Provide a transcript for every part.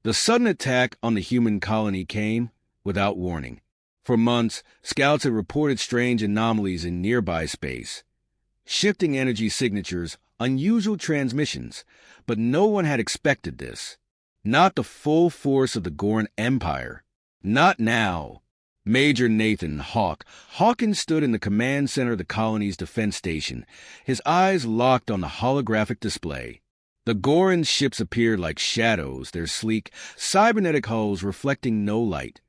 The sudden attack on the human colony came without warning. For months, scouts had reported strange anomalies in nearby space. Shifting energy signatures, unusual transmissions, but no one had expected this. Not the full force of the Goran Empire. Not now. Major Nathan Hawkins stood in the command center of the colony's defense station, his eyes locked on the holographic display. The Goran ships appeared like shadows, their sleek, cybernetic hulls reflecting no light,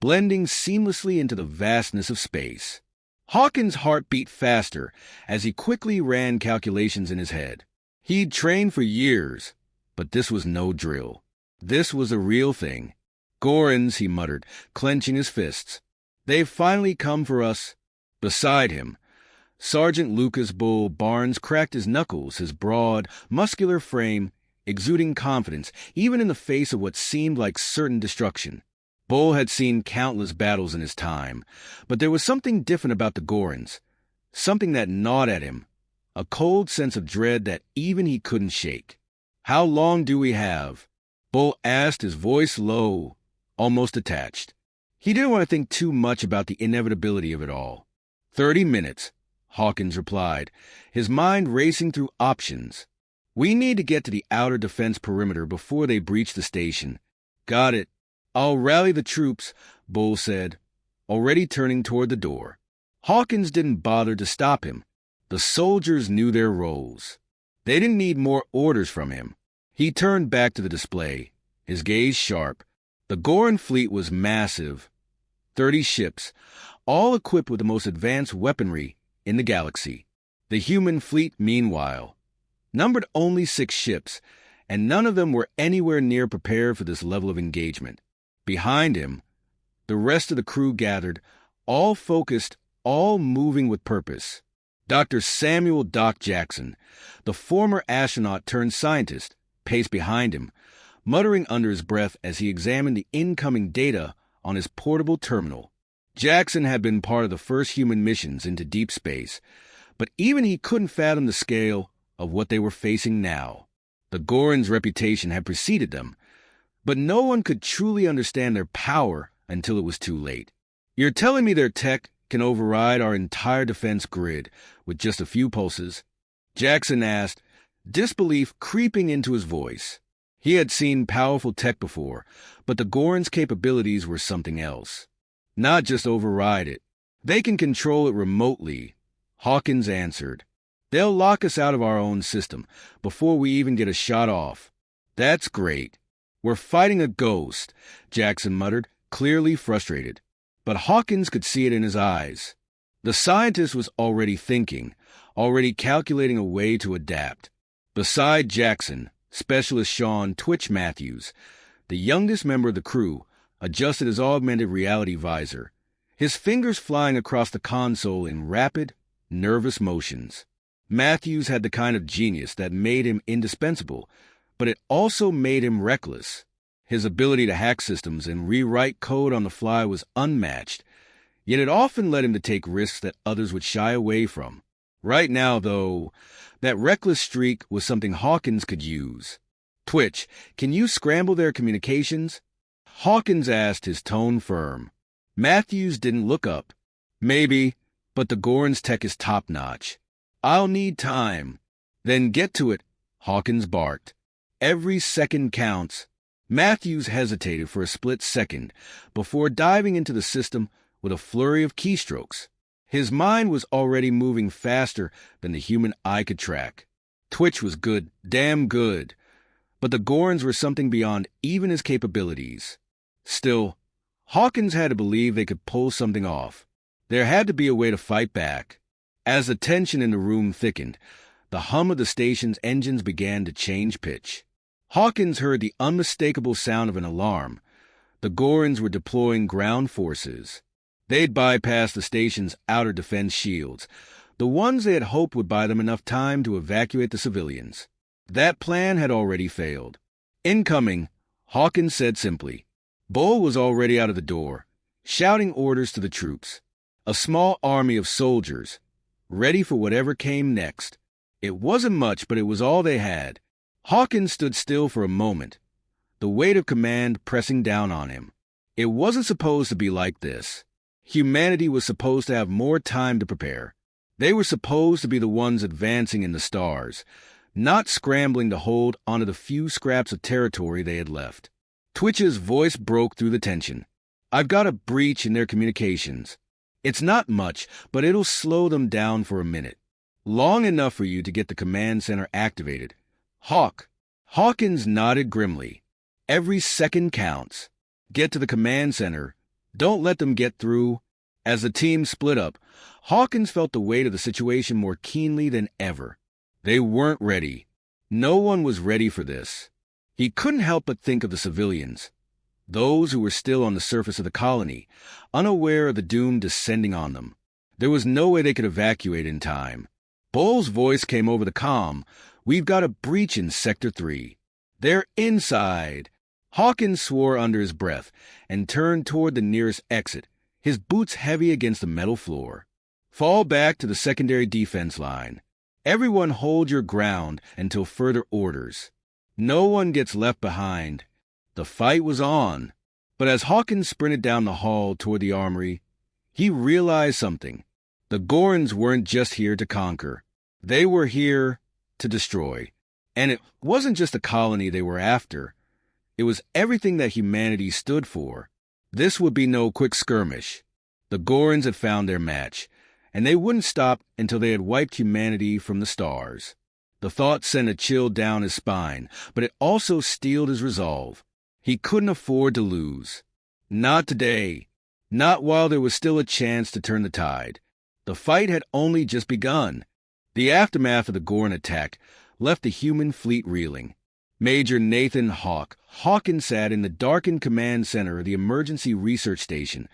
blending seamlessly into the vastness of space. Hawkins' heart beat faster as he quickly ran calculations in his head. He'd trained for years, but this was no drill. This was a real thing. Gorans, he muttered, clenching his fists. They've finally come for us. Beside him, Sergeant Lucas Bull Barnes cracked his knuckles, his broad, muscular frame exuding confidence, even in the face of what seemed like certain destruction. Bull had seen countless battles in his time, but there was something different about the Gorans, something that gnawed at him, a cold sense of dread that even he couldn't shake. "How long do we have?" Bull asked, his voice low, almost detached. He didn't want to think too much about the inevitability of it all. 30 minutes, Hawkins replied, his mind racing through options. "We need to get to the outer defense perimeter before they breach the station." "Got it. I'll rally the troops," Bull said, already turning toward the door. Hawkins didn't bother to stop him. The soldiers knew their roles. They didn't need more orders from him. He turned back to the display, his gaze sharp. The Goran fleet was massive. 30 ships, all equipped with the most advanced weaponry in the galaxy. The human fleet, meanwhile, numbered only 6 ships, and none of them were anywhere near prepared for this level of engagement. Behind him, the rest of the crew gathered, all focused, all moving with purpose. Dr. Samuel Doc Jackson, the former astronaut turned scientist, paced behind him, muttering under his breath as he examined the incoming data on his portable terminal. Jackson had been part of the first human missions into deep space, but even he couldn't fathom the scale of what they were facing now. The Gorans' reputation had preceded them, but no one could truly understand their power until it was too late. "You're telling me their tech can override our entire defense grid with just a few pulses?" Jackson asked, disbelief creeping into his voice. He had seen powerful tech before, but the Gorans' capabilities were something else. "Not just override it. They can control it remotely," Hawkins answered. "They'll lock us out of our own system before we even get a shot off." "That's great. We're fighting a ghost," Jackson muttered, clearly frustrated. But Hawkins could see it in his eyes. The scientist was already thinking, already calculating a way to adapt. Beside Jackson, Specialist Sean "Twitch" Matthews, the youngest member of the crew, adjusted his augmented reality visor, his fingers flying across the console in rapid, nervous motions. Matthews had the kind of genius that made him indispensable, but it also made him reckless. His ability to hack systems and rewrite code on the fly was unmatched, yet it often led him to take risks that others would shy away from. Right now, though, that reckless streak was something Hawkins could use. "Twitch, can you scramble their communications?" Hawkins asked, his tone firm. Matthews didn't look up. "Maybe, but the Goran's tech is top-notch. I'll need time." "Then get to it," Hawkins barked. "Every second counts." Matthews hesitated for a split second before diving into the system with a flurry of keystrokes. His mind was already moving faster than the human eye could track. Twitch was good, damn good, but the Gorans were something beyond even his capabilities. Still, Hawkins had to believe they could pull something off. There had to be a way to fight back. As the tension in the room thickened, the hum of the station's engines began to change pitch. Hawkins heard the unmistakable sound of an alarm. The Gorans were deploying ground forces. They'd bypassed the station's outer defense shields, the ones they had hoped would buy them enough time to evacuate the civilians. That plan had already failed. "Incoming," Hawkins said simply. Bull was already out of the door, shouting orders to the troops. A small army of soldiers, ready for whatever came next. It wasn't much, but it was all they had. Hawkins stood still for a moment. the weight of command pressing down on him. It wasn't supposed to be like this. Humanity was supposed to have more time to prepare. They were supposed to be the ones advancing in the stars, not scrambling to hold onto the few scraps of territory they had left. Twitch's voice broke through the tension. I've got a breach in their communications. It's not much, but it'll slow them down for a minute. Long enough for you to get the command center activated. Hawkins nodded grimly. Every second counts. Get to the command center. Don't let them get through. As the team split up, Hawkins felt the weight of the situation more keenly than ever. They weren't ready. No one was ready for this. He couldn't help but think of the civilians, those who were still on the surface of the colony, unaware of the doom descending on them. There was no way they could evacuate in time. Bull's voice came over the comm. We've got a breach in Sector 3. They're inside. Hawkins swore under his breath and turned toward the nearest exit, his boots heavy against the metal floor. Fall back to the secondary defense line. Everyone hold your ground until further orders. No one gets left behind. The fight was on. But as Hawkins sprinted down the hall toward the armory, he realized something. The Gorons weren't just here to conquer. They were here to destroy. And it wasn't just the colony they were after. It was everything that humanity stood for. This would be no quick skirmish. The Gorons had found their match, and they wouldn't stop until they had wiped humanity from the stars. The thought sent a chill down his spine, but it also steeled his resolve. He couldn't afford to lose. Not today. Not while there was still a chance to turn the tide. The fight had only just begun. The aftermath of the Goron attack left the human fleet reeling. Major Nathan Hawkins sat in the darkened command center of the emergency research station,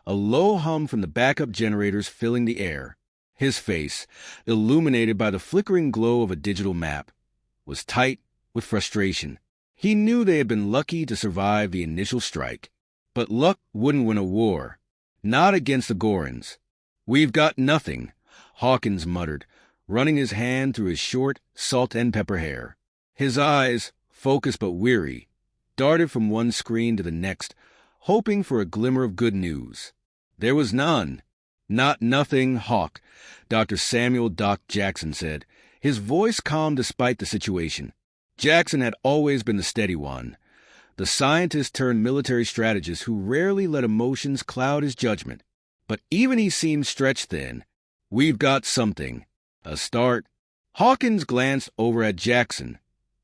a low hum from the backup generators filling the air. His face, illuminated by the flickering glow of a digital map, was tight with frustration. He knew they had been lucky to survive the initial strike. But luck wouldn't win a war. Not against the Gorons. We've got nothing, Hawkins muttered, running his hand through his short, salt and pepper hair. His eyes, focused but weary, darted from one screen to the next, hoping for a glimmer of good news. There was none. Not nothing, Hawk, Dr. Samuel Doc Jackson said, his voice calm despite the situation. Jackson had always been the steady one, the scientist turned military strategist who rarely let emotions cloud his judgment. But even he seemed stretched thin. We've got something. A start. Hawkins glanced over at Jackson,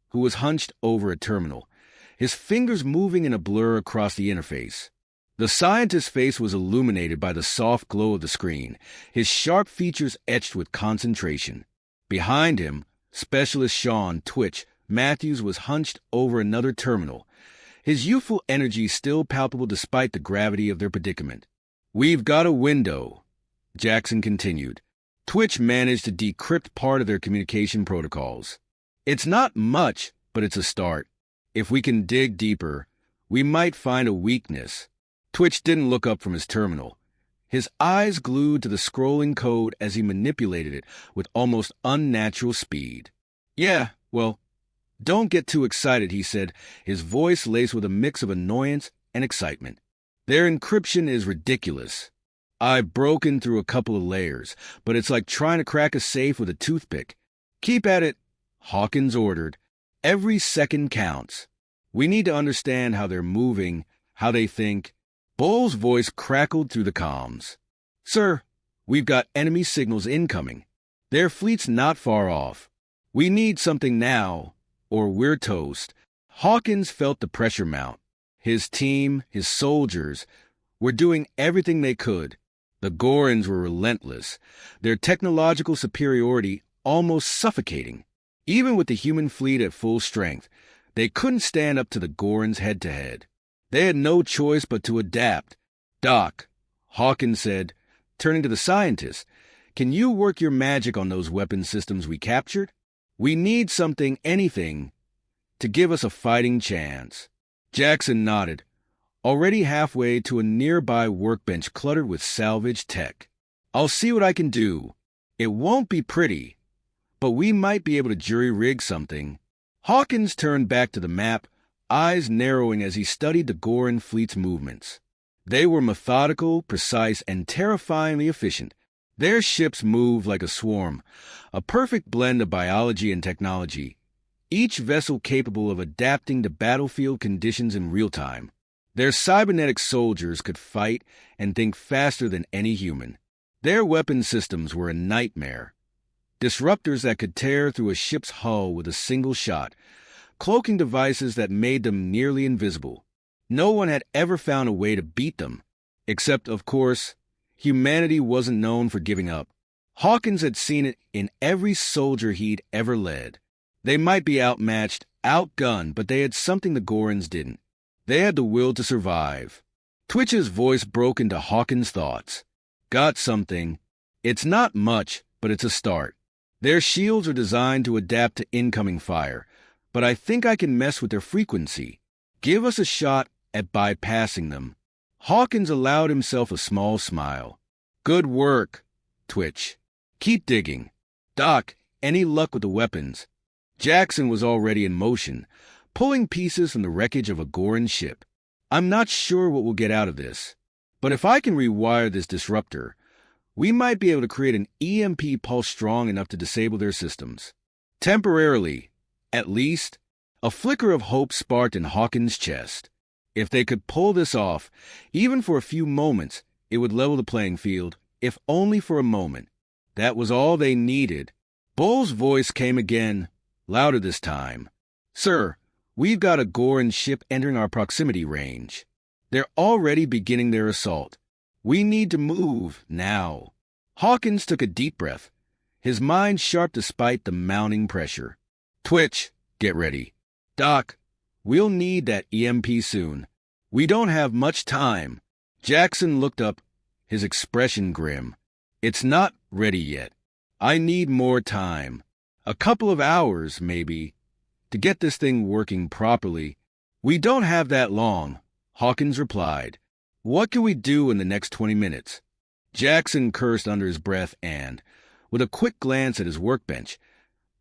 who was hunched over a terminal, his fingers moving in a blur across the interface. The scientist's face was illuminated by the soft glow of the screen, his sharp features etched with concentration. Behind him, Specialist Sean Twitch Matthews was hunched over another terminal, his youthful energy still palpable despite the gravity of their predicament. We've got a window, Jackson continued. Twitch managed to decrypt part of their communication protocols. It's not much, but it's a start. If we can dig deeper, we might find a weakness. Twitch didn't look up from his terminal, his eyes glued to the scrolling code as he manipulated it with almost unnatural speed. Yeah, well, don't get too excited, he said, his voice laced with a mix of annoyance and excitement. Their encryption is ridiculous. I've broken through a couple of layers, but it's like trying to crack a safe with a toothpick. Keep at it, Hawkins ordered. Every second counts. We need to understand how they're moving, how they think. Bull's voice crackled through the comms. Sir, we've got enemy signals incoming. Their fleet's not far off. We need something now, or we're toast. Hawkins felt the pressure mount. His team, his soldiers, were doing everything they could. The Gorons were relentless, their technological superiority almost suffocating. Even with the human fleet at full strength, they couldn't stand up to the Gorons head-to-head. They had no choice but to adapt. Doc, Hawkins said, turning to the scientist, can you work your magic on those weapon systems we captured? We need something, anything, to give us a fighting chance. Jackson nodded, already halfway to a nearby workbench cluttered with salvaged tech. I'll see what I can do. It won't be pretty, but we might be able to jury-rig something. Hawkins turned back to the map, eyes narrowing as he studied the Goran fleet's movements. They were methodical, precise, and terrifyingly efficient. Their ships moved like a swarm, a perfect blend of biology and technology, each vessel capable of adapting to battlefield conditions in real time. Their cybernetic soldiers could fight and think faster than any human. Their weapon systems were a nightmare. Disruptors that could tear through a ship's hull with a single shot, cloaking devices that made them nearly invisible. No one had ever found a way to beat them, except, of course, humanity wasn't known for giving up. Hawkins had seen it in every soldier he'd ever led. They might be outmatched, outgunned, but they had something the Gorans didn't. They had the will to survive. Twitch's voice broke into Hawkins' thoughts. Got something. It's not much, but it's a start. Their shields are designed to adapt to incoming fire, but I think I can mess with their frequency. Give us a shot at bypassing them. Hawkins allowed himself a small smile. Good work, Twitch. Keep digging. Doc, any luck with the weapons? Jackson was already in motion, pulling pieces from the wreckage of a Goran ship. I'm not sure what we'll get out of this, but if I can rewire this disruptor, we might be able to create an EMP pulse strong enough to disable their systems. Temporarily, at least. A flicker of hope sparked in Hawkins' chest. If they could pull this off, even for a few moments, it would level the playing field, if only for a moment. That was all they needed. Bull's voice came again, louder this time. Sir, we've got a Goran ship entering our proximity range. They're already beginning their assault. We need to move, now. Hawkins took a deep breath, his mind sharp despite the mounting pressure. Twitch, get ready. Doc, we'll need that EMP soon. We don't have much time. Jackson looked up, his expression grim. It's not ready yet. I need more time. A couple of hours, maybe, to get this thing working properly. We don't have that long, Hawkins replied. What can we do in the next 20 minutes? Jackson cursed under his breath and, with a quick glance at his workbench,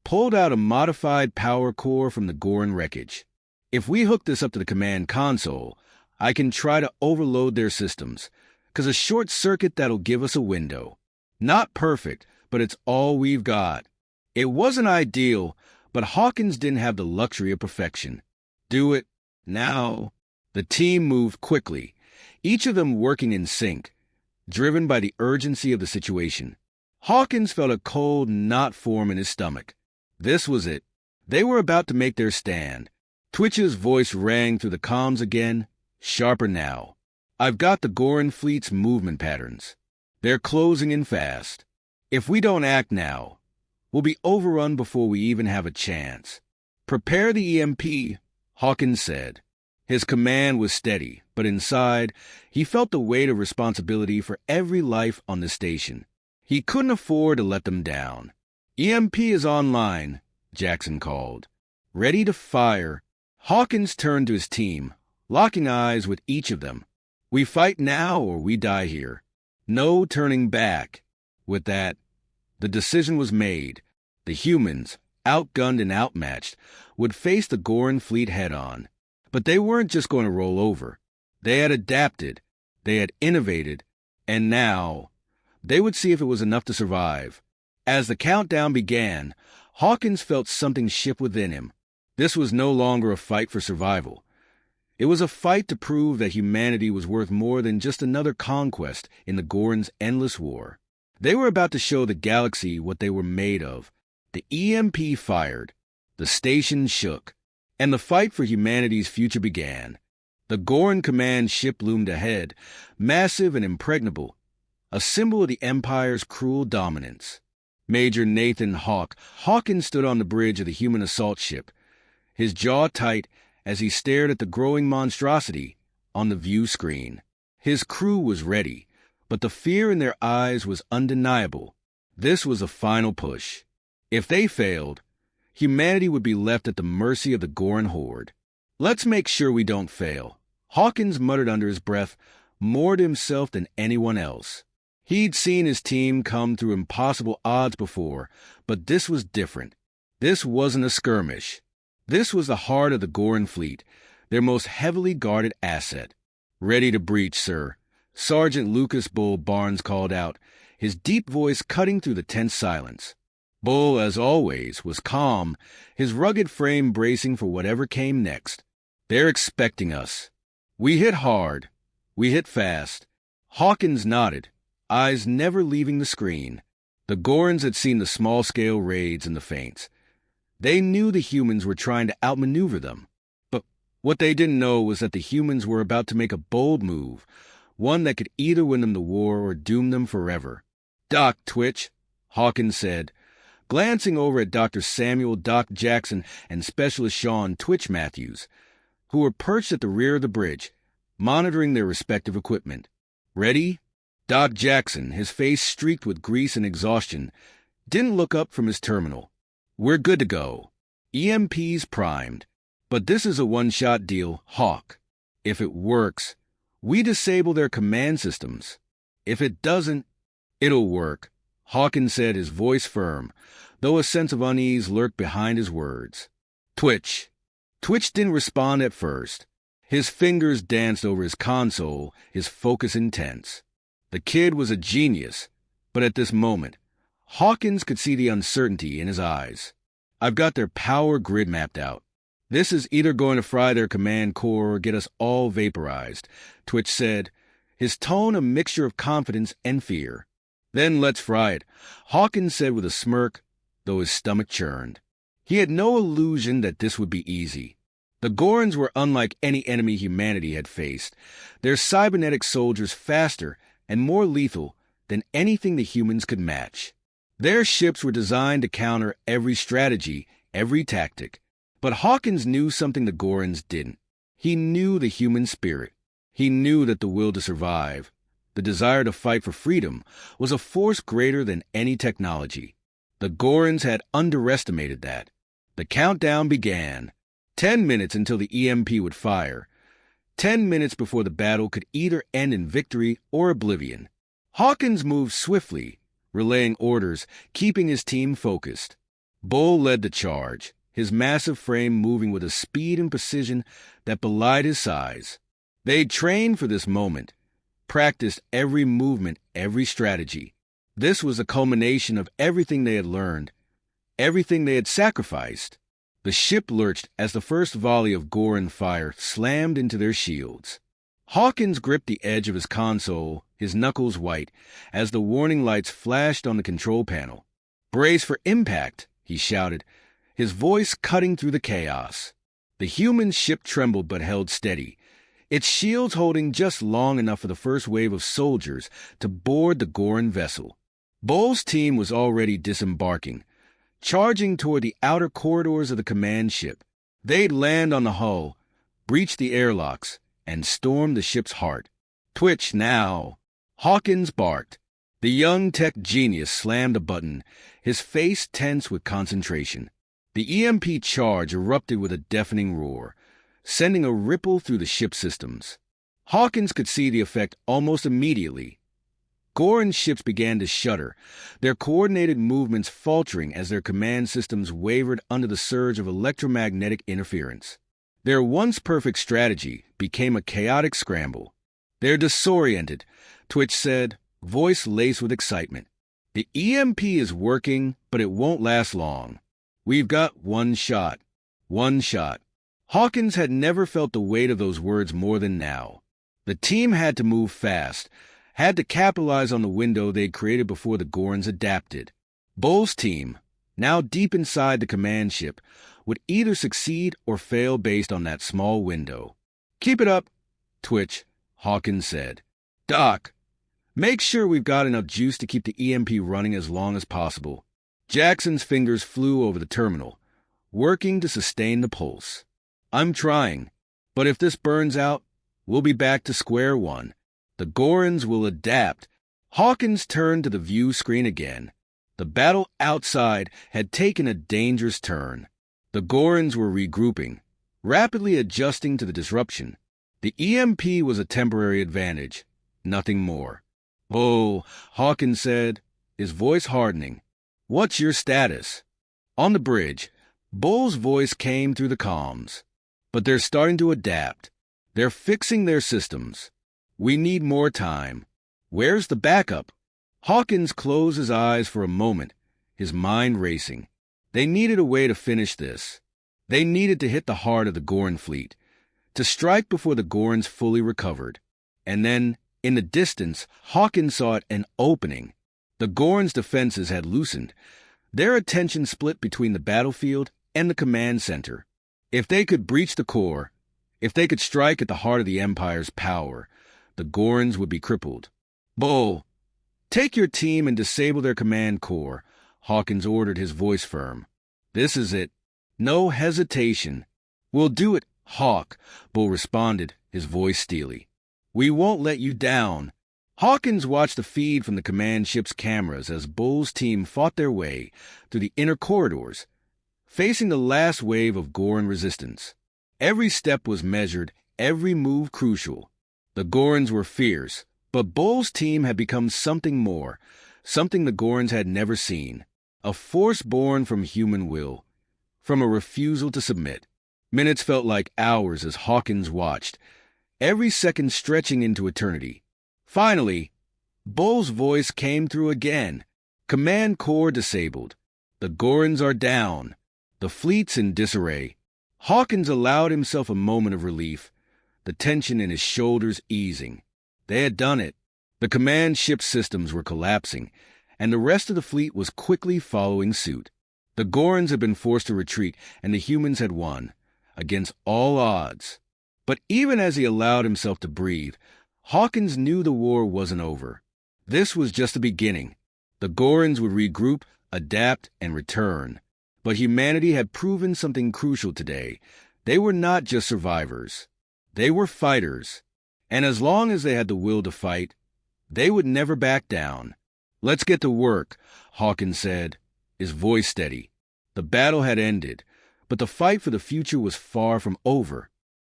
pulled out a modified power core from the Goran wreckage. If we hook this up to the command console, I can try to overload their systems, 'cause a short circuit that'll give us a window. Not perfect, but it's all we've got. It wasn't ideal, but Hawkins didn't have the luxury of perfection. Do it now. The team moved quickly, each of them working in sync, driven by the urgency of the situation. Hawkins felt a cold knot form in his stomach. This was it. They were about to make their stand. Twitch's voice rang through the comms again, sharper now. I've got the Goran fleet's movement patterns. They're closing in fast. If we don't act now, we'll be overrun before we even have a chance. Prepare the EMP, Hawkins said. His command was steady, but inside, he felt the weight of responsibility for every life on the station. He couldn't afford to let them down. EMP is online, Jackson called. Ready to fire. Hawkins turned to his team, locking eyes with each of them. We fight now or we die here. No turning back. With that, the decision was made. The humans, outgunned and outmatched, would face the Goran fleet head-on. But they weren't just going to roll over. They had adapted, they had innovated, and now they would see if it was enough to survive. As the countdown began, Hawkins felt something shift within him. This was no longer a fight for survival. It was a fight to prove that humanity was worth more than just another conquest in the Gorans' endless war. They were about to show the galaxy what they were made of. The EMP fired, the station shook, and the fight for humanity's future began. The Goran command ship loomed ahead, massive and impregnable, a symbol of the Empire's cruel dominance. Major Nathan Hawkins stood on the bridge of the human assault ship, his jaw tight as he stared at the growing monstrosity on the view screen. His crew was ready, but the fear in their eyes was undeniable. This was a final push. If they failed, humanity would be left at the mercy of the Goran horde. Let's make sure we don't fail, Hawkins muttered under his breath, more to himself than anyone else. He'd seen his team come through impossible odds before, but this was different. This wasn't a skirmish. This was the heart of the Goran fleet, their most heavily guarded asset. "Ready to breach, sir," Sergeant Lucas Bull Barnes called out, his deep voice cutting through the tense silence. Bull, as always, was calm, his rugged frame bracing for whatever came next. "They're expecting us. We hit hard. We hit fast." Hawkins nodded, eyes never leaving the screen. The Gorons had seen the small-scale raids and the feints. They knew the humans were trying to outmaneuver them. But what they didn't know was that the humans were about to make a bold move, one that could either win them the war or doom them forever. "Doc Twitch," Hawkins said, glancing over at Dr. Samuel Doc Jackson and Specialist Sean Twitch Matthews, who were perched at the rear of the bridge, monitoring their respective equipment. "Ready?" Doc Jackson, his face streaked with grease and exhaustion, didn't look up from his terminal. "We're good to go. EMPs primed. But this is a one-shot deal, Hawk. If it works, we disable their command systems. If it doesn't, it'll work," Hawkins said, his voice firm, though a sense of unease lurked behind his words. "Twitch." Twitch didn't respond at first. His fingers danced over his console, his focus intense. The kid was a genius, but at this moment, Hawkins could see the uncertainty in his eyes. "I've got their power grid mapped out. This is either going to fry their command core or get us all vaporized," Twitch said, his tone a mixture of confidence and fear. "Then let's fry it," Hawkins said with a smirk, though his stomach churned. He had no illusion that this would be easy. The Gorons were unlike any enemy humanity had faced, their cybernetic soldiers faster and more lethal than anything the humans could match. Their ships were designed to counter every strategy, every tactic. But Hawkins knew something the Gorons didn't. He knew the human spirit. He knew that the will to survive, the desire to fight for freedom, was a force greater than any technology. The Gorons had underestimated that. The countdown began. 10 minutes until the EMP would fire. 10 minutes before the battle could either end in victory or oblivion. Hawkins moved swiftly, relaying orders, keeping his team focused. Bull led the charge, his massive frame moving with a speed and precision that belied his size. They'd trained for this moment, practiced every movement, every strategy. This was a culmination of everything they had learned, everything they had sacrificed. The ship lurched as the first volley of Goron fire slammed into their shields. Hawkins gripped the edge of his console, his knuckles white, as the warning lights flashed on the control panel. "Brace for impact," he shouted, his voice cutting through the chaos. The human ship trembled but held steady, its shields holding just long enough for the first wave of soldiers to board the Goron vessel. Bull's team was already disembarking, charging toward the outer corridors of the command ship. They'd land on the hull, breach the airlocks, and storm the ship's heart. "Twitch now!" Hawkins barked. The young tech genius slammed a button, his face tense with concentration. The EMP charge erupted with a deafening roar, sending a ripple through the ship's systems. Hawkins could see the effect almost immediately. Goron ships began to shudder, their coordinated movements faltering as their command systems wavered under the surge of electromagnetic interference. Their once perfect strategy became a chaotic scramble. "They're disoriented," Twitch said, voice laced with excitement. "The EMP is working, but it won't last long. We've got one shot. One shot." Hawkins had never felt the weight of those words more than now. The team had to move fast, had to capitalize on the window they'd created before the Gorons adapted. Bull's team, now deep inside the command ship, would either succeed or fail based on that small window. "Keep it up, Twitch," Hawkins said. "Doc, make sure we've got enough juice to keep the EMP running as long as possible." Jackson's fingers flew over the terminal, working to sustain the pulse. "I'm trying, but if this burns out, we'll be back to square one. The Gorons will adapt." Hawkins turned to the view screen again. The battle outside had taken a dangerous turn. The Gorons were regrouping, rapidly adjusting to the disruption. The EMP was a temporary advantage, nothing more. "Oh," Hawkins said, his voice hardening. "What's your status?" On the bridge, Bull's voice came through the comms. but they're starting to adapt. They're fixing their systems. We need more time. Where's the backup? Hawkins closed his eyes for a moment, his mind racing. They needed a way to finish this. They needed to hit the heart of the Gorn fleet, to strike before the Gorns fully recovered. And then, in the distance, Hawkins saw an opening. The Gorns' defenses had loosened. Their attention split between the battlefield and the command center. If they could breach the core, if they could strike at the heart of the Empire's power, the Gorns would be crippled. Bull, take your team and disable their command core, Hawkins ordered, his voice firm. This is it. No hesitation. We'll do it, Hawk, Bull responded, his voice steely. We won't let you down. Hawkins watched the feed from the command ship's cameras as Bull's team fought their way through the inner corridors, facing the last wave of Gorn resistance. Every step was measured, every move crucial. The Gorns were fierce, but Bull's team had become something more, something the Gorns had never seen. A force born from human will, from a refusal to submit. Minutes felt like hours as Hawkins watched, every second stretching into eternity. Finally, Bull's voice came through again. Command core disabled. The Gorns are down. The fleet's in disarray. Hawkins allowed himself a moment of relief, the tension in his shoulders easing. They had done it. The command ship's systems were collapsing, and the rest of the fleet was quickly following suit. The Gorns had been forced to retreat, and the humans had won, against all odds. But even as he allowed himself to breathe, Hawkins knew the war wasn't over. This was just the beginning. The Gorns would regroup, adapt, and return. But humanity had proven something crucial today. They were not just survivors. They were fighters. And as long as they had the will to fight, they would never back down. Let's get to work, Hawkins said, his voice steady. The battle had ended, but the fight for the future was far from over.